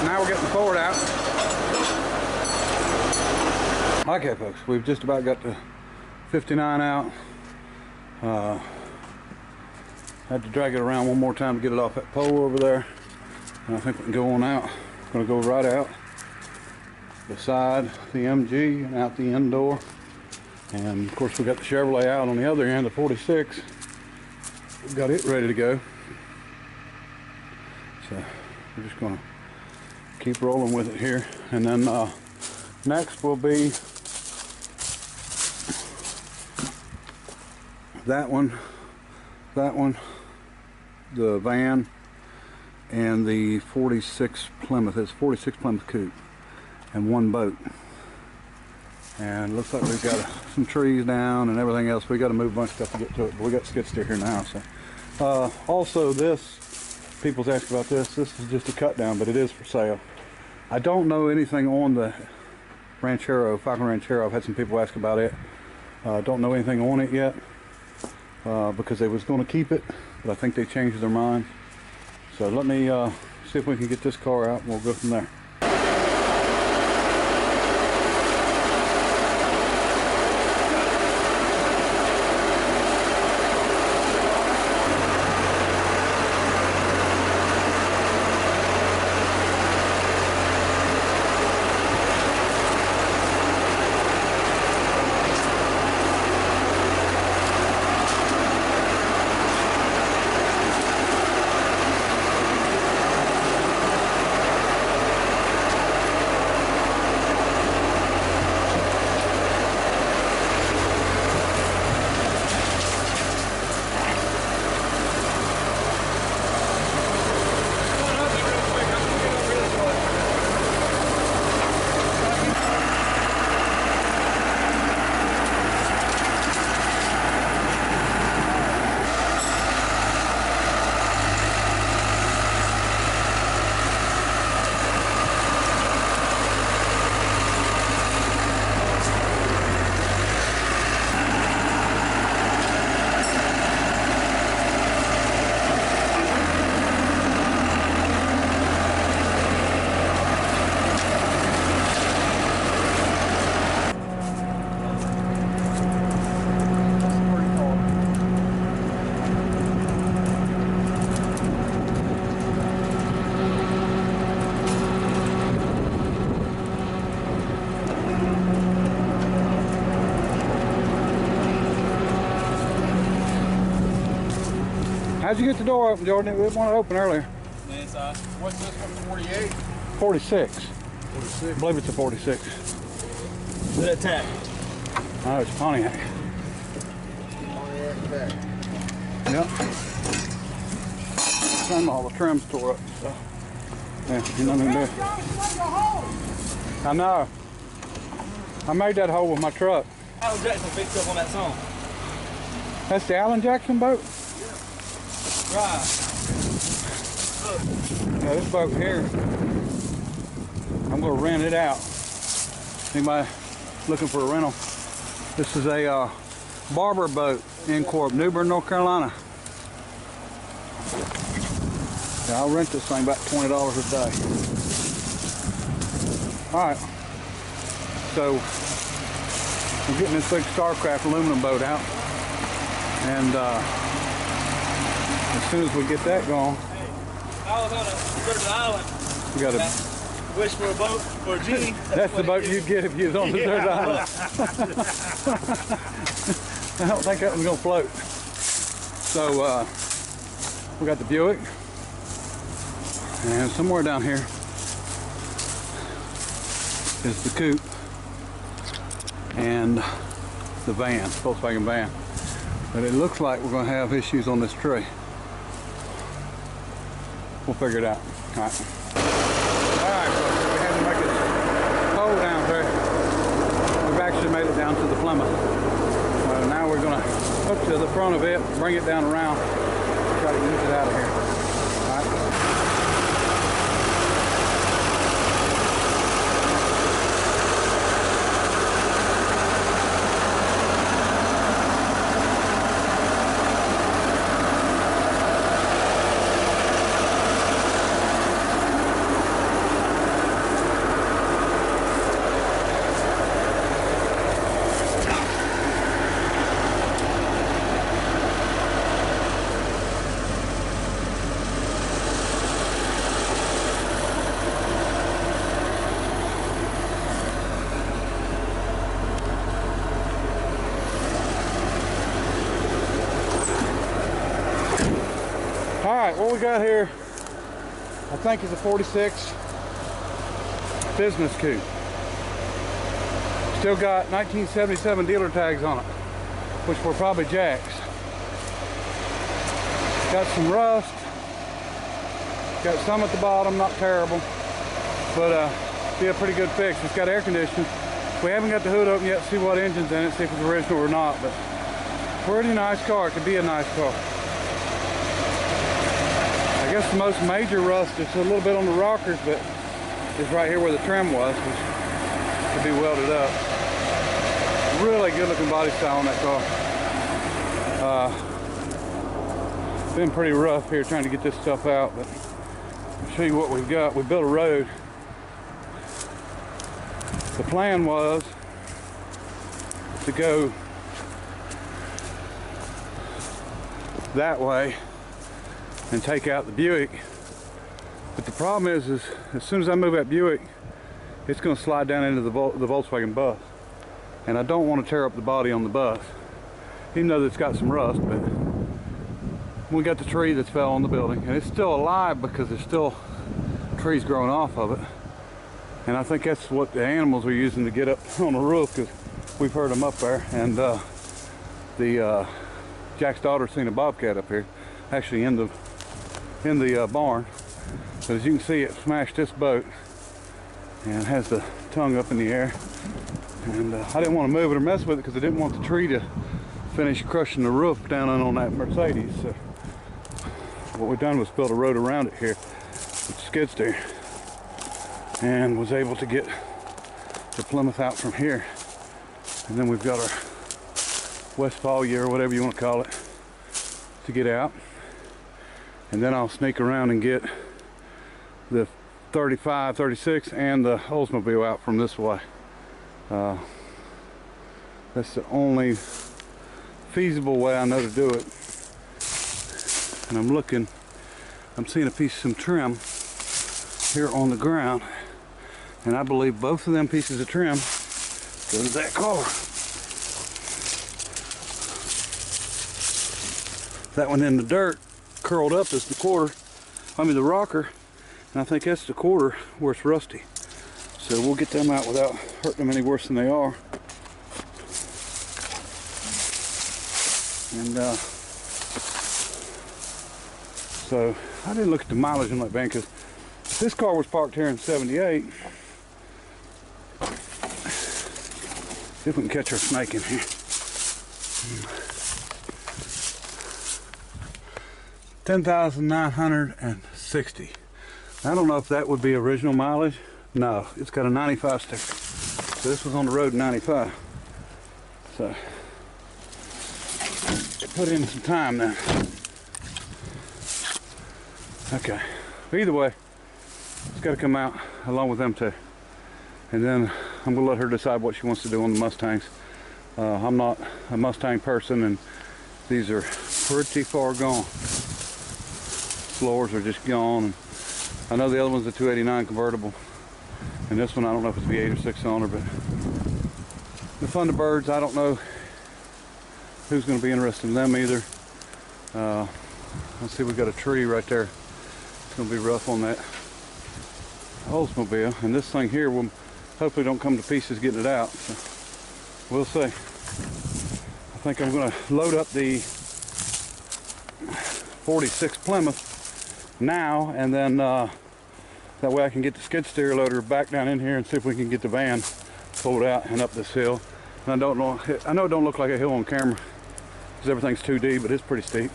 Now we're getting the Ford out. Okay folks, we've just about got the 59 out. Had to drag it around one more time to get it off that pole over there. And I think we can go on out. Gonna go right out beside the MG and out the end door. And of course we got the Chevrolet out on the other end, the 46. We've got it ready to go. So we're just gonna keep rolling with it here. And then next will be that one, the van, and the 46 Plymouth. It's 46 Plymouth coupe and one boat. And it looks like we've got some trees down and everything else. We got to move a bunch of stuff to get to it, but we got skid steer here now. So also this, people's asked about this. This is just a cut down, but it is for sale. I don't know anything on the Ranchero, Falcon Ranchero. I've had some people ask about it. Don't know anything on it yet because they was going to keep it, but I think they changed their mind. So let me see if we can get this car out and we'll go from there. How'd you get the door open, Jordan? It wanted to open earlier. Yes, what's this one, 48? 46. 46. I believe it's a 46. Good attack. Oh, it's Pontiac. Pontiac attack. Yep. Some all the trims tore up and stuff. Yeah, nothing there. I know. I made that hole with my truck. Alan Jackson picked up on that song. That's the Alan Jackson boat? Right. Yeah, this boat here, I'm going to rent it out. Anybody looking for a rental? This is a barber boat in Corp, New Bern, North Carolina. Yeah, I'll rent this thing about $20 a day. Alright, so we're getting this big Starcraft aluminum boat out, and as soon as we get that going, I was on a desert island. we got to wish for a boat for a genie. That's the boat you'd get if you was on the desert island. I don't think that was going to float. So we got the Buick, and somewhere down here is the coupe and the van, Volkswagen van. But it looks like we're going to have issues on this tree. We'll figure it out. All right. All right, folks, we had to make it pole down there. We've actually made it down to the Plymouth. Now we're going to hook to the front of it, bring it down around, try to use it out of here. All right. right, what we got here, I think is a 46 business coupe. Still got 1977 dealer tags on it, which were probably jacks. Got some rust. Got some at the bottom, not terrible, but be a pretty good fix. It's got air conditioning. We haven't got the hood open yet to see what engine's in it, see if it's original or not, but pretty nice car. It could be a nice car. I guess the most major rust is a little bit on the rockers, but it's right here where the trim was, which could be welded up. Really good looking body style on that car. Been pretty rough here trying to get this stuff out, but I'll show you what we've got. We built a road. The plan was to go that way and take out the Buick, but the problem is as soon as I move that Buick, it's going to slide down into the Volkswagen bus, and I don't want to tear up the body on the bus, even though it's got some rust. But we got the tree that fell on the building, and it's still alive because there's still trees growing off of it. And I think that's what the animals are using to get up on the roof, because we've heard them up there. And Jack's daughter seen a bobcat up here, actually in the barn. But as you can see, it smashed this boat and has the tongue up in the air. And I didn't want to move it or mess with it because I didn't want the tree to finish crushing the roof down on that Mercedes. So what we've done was build a road around it here with the skid steer, and was able to get the Plymouth out from here. And then we've got our Westfalia, or whatever you want to call it, to get out. And then I'll sneak around and get the 35, 36 and the Oldsmobile out from this way. That's the only feasible way I know to do it. And I'm seeing a piece of some trim here on the ground, and I believe both of them pieces of trim go to that car. That one in the dirt curled up is the the rocker, and I think that's the quarter where it's rusty. So we'll get them out without hurting them any worse than they are. And so I didn't look at the mileage on that van, because this car was parked here in '78. See if we can catch our snake in here. 10,960. I don't know if that would be original mileage. No, it's got a 95 sticker. So this was on the road in 95. So put in some time now. Okay. Either way, it's got to come out along with them two. And then I'm going to let her decide what she wants to do on the Mustangs. I'm not a Mustang person, and these are pretty far gone. Floors are just gone. And I know the other one's a 289 convertible, and this one I don't know if it's V8 or 6-cylinder, but the Thunderbirds, I don't know who's going to be interested in them either. Let's see, we got a tree right there. It's going to be rough on that Oldsmobile, and this thing here will hopefully don't come to pieces getting it out. So we'll see. I think I'm going to load up the 46 Plymouth now, and then that way I can get the skid steer loader back down in here and see if we can get the van pulled out and up this hill. And I know it don't look like a hill on camera because everything's 2D, but it's pretty steep.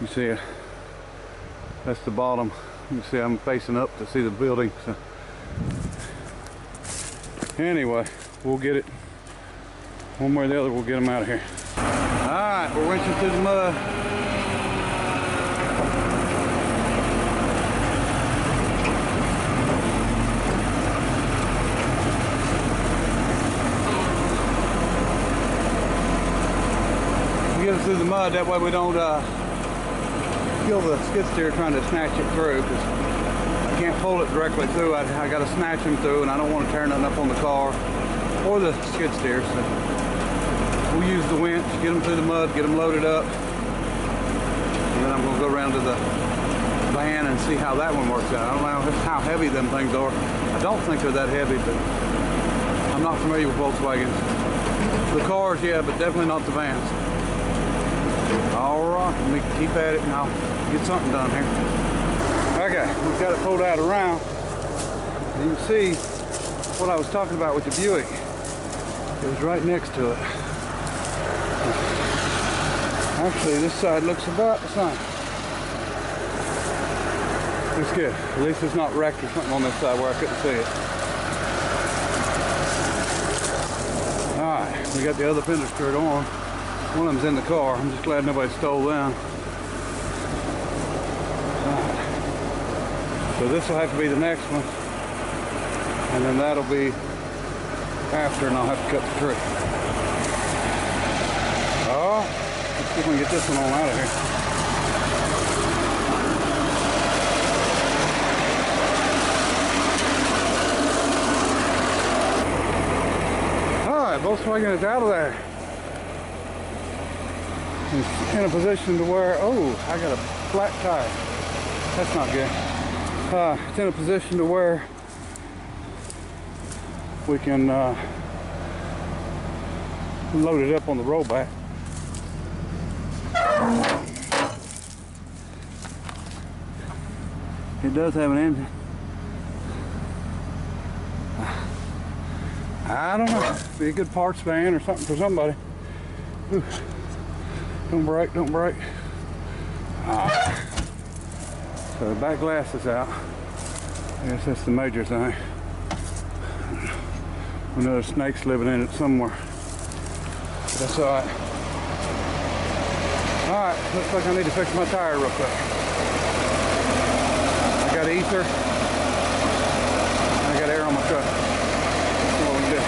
You see it, that's the bottom. You can see I'm facing up to see the building. So anyway, we'll get it one way or the other. We'll get them out of here. All right, we're winching through the mud. Get us through the mud, that way we don't kill the skid steer trying to snatch it through, because I can't pull it directly through. I got to snatch him through, and I don't want to tear nothing up on the car or the skid steer. So we'll use the winch, get them through the mud, get them loaded up, and then then I'm going to go around to the van and see how that one works out. I don't know how heavy them things are. I don't think they're that heavy, but I'm not familiar with Volkswagens. The cars, yeah, but definitely not the vans. All right, let me keep at it and I'll get something done here. Okay, we've got it pulled out around. You can see what I was talking about with the Buick. It was right next to it. Actually, this side looks about the same. It's good. At least it's not wrecked or something on this side where I couldn't see it. Alright, we got the other fender skirt on. One of them's in the car. I'm just glad nobody stole them. Alright. So this will have to be the next one. And then that'll be after, and I'll have to cut the tree. Oh, let's see if we can get this one on out of here. Alright, Volkswagen is out of there. It's in a position to where, oh, I got a flat tire. That's not good. It's in a position to where we can load it up on the rollback. It does have an engine. I don't know. Be a good parts van or something for somebody. Ooh. Don't break, don't break. So the back glass is out. I guess that's the major thing. I know there's snakes living in it somewhere. That's alright. Alright, looks like I need to fix my tire real quick. I got ether. I got air on my truck. That's what we can do.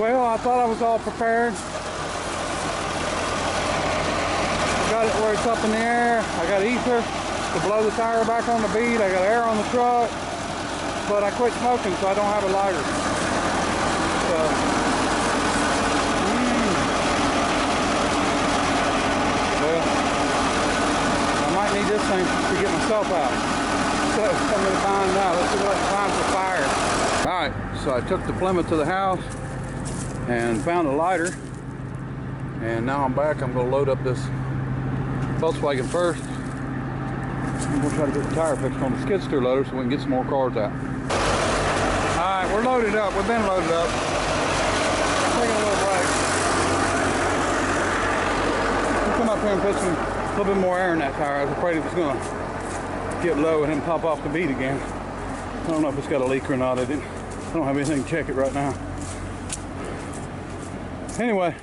Well, I thought I was all prepared. I got it where it's up in the air. I got ether to blow the tire back on the bead. I got air on the truck. But I quit smoking, so I don't have a lighter. Well, I might need this thing to get myself out. So I'm going to find out. Let's see what I can find for fire. Alright, so I took the Plymouth to the house and found a lighter. And now I'm back. I'm going to load up this Volkswagen first. I'm going to try to get the tire fixed on the skid steer loader so we can get some more cars out. Alright, we're loaded up. We've been loaded up. Taking a little break. We'll come up here and put a little bit more air in that tire. I was afraid it was going to get low and then pop off the bead again. I don't know if it's got a leak or not. I don't have anything to check it right now. Anyway,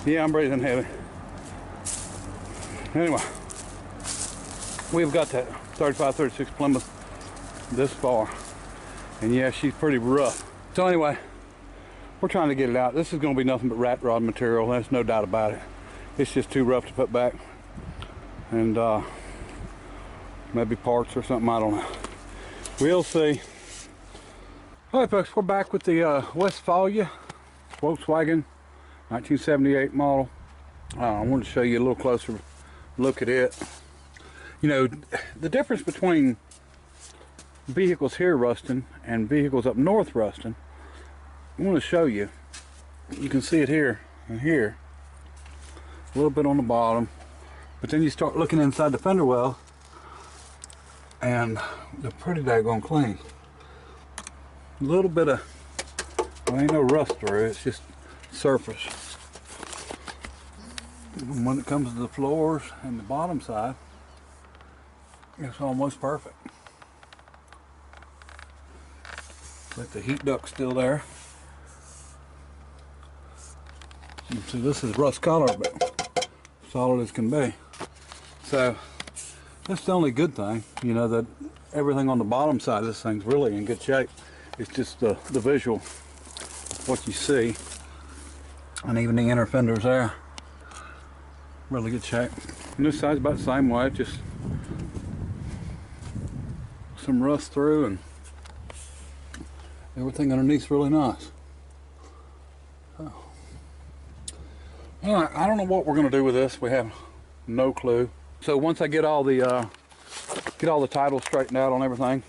yeah, I'm breathing heavy. Anyway, we've got that 3536 Plymouth this far. And yeah, she's pretty rough. So anyway, we're trying to get it out. This is going to be nothing but rat rod material. There's no doubt about it. It's just too rough to put back. And maybe parts or something, I don't know. We'll see. All right, folks, we're back with the Westfalia, Volkswagen, 1978 model. I wanted to show you a little closer look at it. You know, the difference between vehicles here rusting and vehicles up north rusting, I want to show you. You can see it here and here, a little bit on the bottom, but then you start looking inside the fender well and they're pretty daggone clean. A little bit of, well, ain't no rust through, it's just surface. And when it comes to the floors and the bottom side, it's almost perfect. Like the heat duct's still there. You see, this is rust color, but solid as can be. So that's the only good thing, you know, that everything on the bottom side of this thing's really in good shape. It's just the visual, what you see, and even the inner fenders there, really good shape. And this side's about the same way, just some rust through, and everything underneath's really nice. All right, I don't know what we're going to do with this. We have no clue. So once I get all the titles straightened out on everything,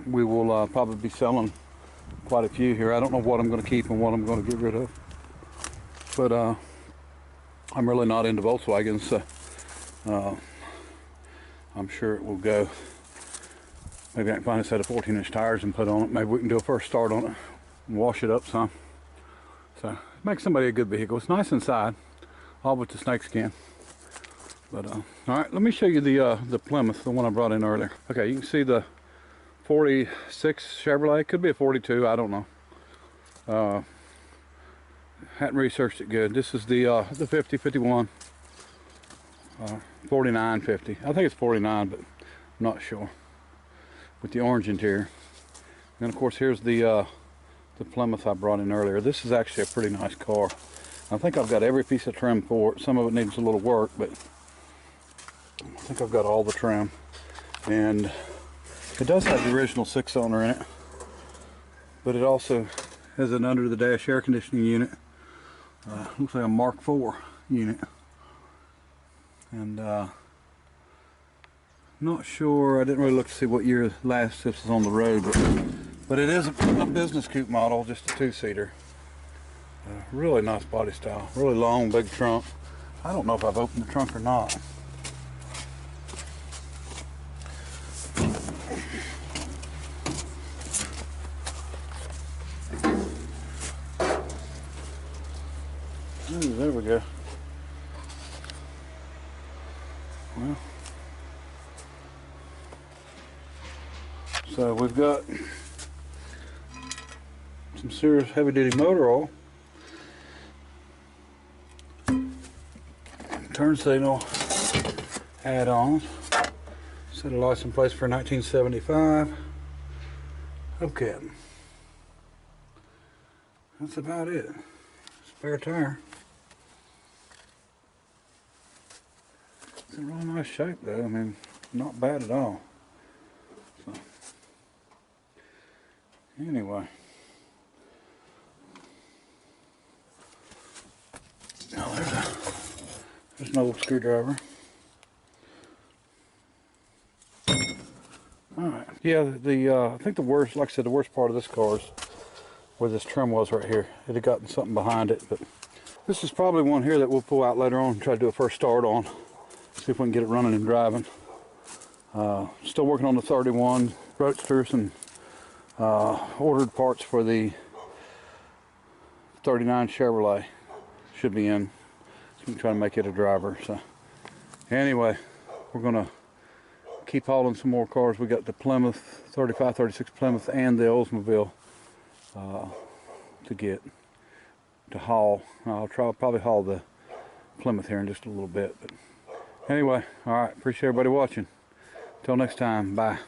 we will probably be selling quite a few here. I don't know what I'm going to keep and what I'm going to get rid of, but I'm really not into Volkswagens, so I'm sure it will go. Maybe I can find a set of 14-inch tires and put on it. Maybe we can do a first start on it and wash it up some. So make somebody a good vehicle. It's nice inside, all with the snake skin. But all right, let me show you the Plymouth, the one I brought in earlier. Okay, you can see the 46 Chevrolet. Could be a 42, I don't know. Hadn't researched it good. This is the 50, 51, 49, 50. I think it's 49, but I'm not sure. With the orange interior. And of course, here's the Plymouth I brought in earlier. This is actually a pretty nice car. I think I've got every piece of trim for it. Some of it needs a little work, but I think I've got all the trim. And it does have the original 6-cylinder in it, but it also has an under the dash air conditioning unit. Looks like a Mark IV unit. And not sure, I didn't really look to see what year last this was on the road, but it is a business coupe model, just a 2-seater. Really nice body style, really long, big trunk. I don't know if I've opened the trunk or not. Ooh, there we go. Well, so we've got some serious heavy-duty motor oil, turn signal add-ons, set of license plates for 1975. Okay, that's about it. Spare tire. It's in really nice shape though. I mean, not bad at all. So, anyway. Now there's an old screwdriver. Alright. Yeah, I think the worst, like I said, the worst part of this car is where this trim was right here. It had gotten something behind it, but this is probably one here that we'll pull out later on and try to do a first start on. See if we can get it running and driving. Still working on the 31 Roadsters and ordered parts for the 39 Chevrolet. Should be in. So we can try to make it a driver. So anyway, we're gonna keep hauling some more cars. We got the Plymouth 35, 36 Plymouth and the Oldsmobile to haul. I'll probably haul the Plymouth here in just a little bit. But anyway, all right. Appreciate everybody watching. Until next time, bye.